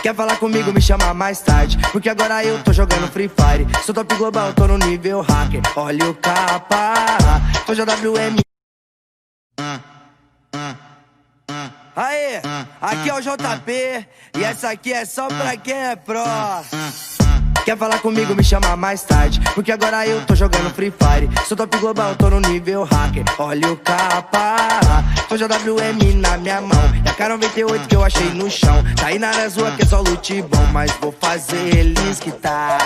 Quer falar comigo, me chama mais tarde, porque agora eu tô jogando Free Fire. Sou top global, tô no nível hacker. Olha o capa, tô JWM. Aê, aqui é o JP, e essa aqui é só pra quem é pro. Quer falar comigo, me chama mais tarde, porque agora eu tô jogando Free Fire. Sou top global, tô no nível hacker. Olha o capa, tô JWM na minha mão. É a K98 que eu achei no chão. Tá aí na rua que é só loot bom, mas vou fazer eles que tá.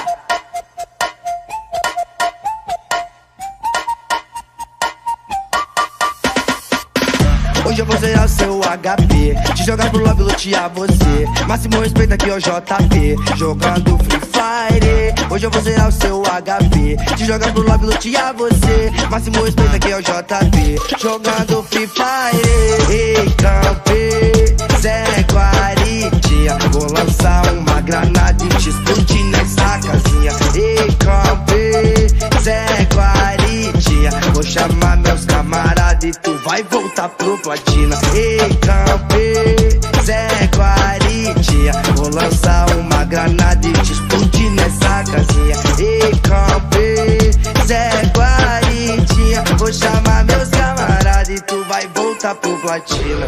Hoje eu vou zerar o seu HP, te jogar pro lobby, lutear você. Máximo respeito aqui é o JP, jogando Free Fire. Hoje eu vou zerar o seu HP, te jogar pro lobby, lutear você. Máximo respeito aqui é o JP, jogando Free Fire. Ei, campe, Zé Guaritinha, vou lançar uma granada e te explodir nessa casinha. Ei, campe, Zé Guaritinha, vou chamar meus camaradas e tu vai voltar pro platina. Ei, campe, Zé Guaritinha, vou lançar uma granada e te explodir nessa casinha. Ei, campe, Zé Guaritinha, vou chamar meus camaradas e tu vai voltar pro platina.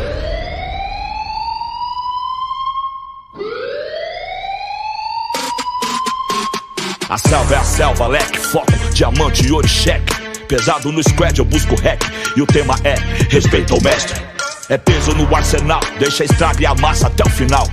A selva é a selva, leque, foco, diamante, ouro e cheque. Pesado no squad, eu busco hack, e o tema é respeito ao mestre. É peso no arsenal, deixa a estrada e a massa até o final.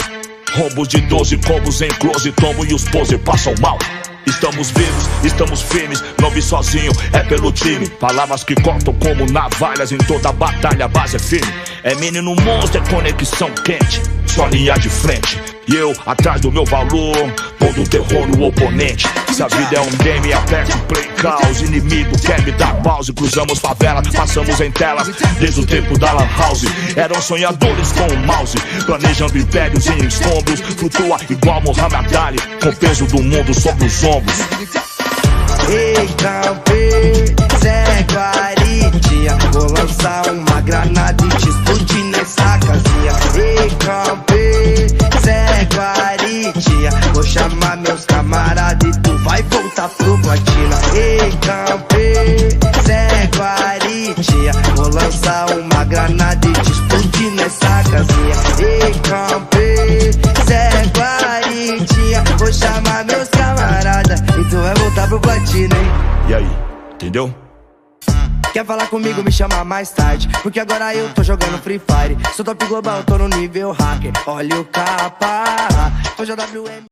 Rombos de 12 combos em close, tombo e os pose passam mal. Estamos vivos, estamos firmes, não vi sozinho, é pelo time. Palavras que cortam como navalhas, em toda batalha a base é firme. É menino monstro, é conexão quente, só linha de frente. E eu, atrás do meu valor, pondo terror no oponente. Se a vida é um game, aperte o play caos. Inimigo quer me dar pause, cruzamos favela, passamos em telas desde o tempo da lan house. Eram sonhadores com o mouse, planejando impérios em escombros. Flutua igual Muhammad Ali, com o peso do mundo sobre os ombros. Ei, campe, Zé Guaritinha, vou lançar uma granada e te explodir nessa casinha. Ei, campe, Zé Guaritinha, vou chamar meus camaradas e tu vai voltar pro platina. Ei, campe, Zé Guaritinha, vou lançar uma granada e te explodir nessa casinha. Ei, campe, Zé Guaritinha, vou chamar meus camaradas e tu vai voltar pro platina, hein? E aí, entendeu? Quer falar comigo, me chama mais tarde, porque agora eu tô jogando Free Fire. Sou top global, tô no nível hacker. Olha o capa, tô JWM.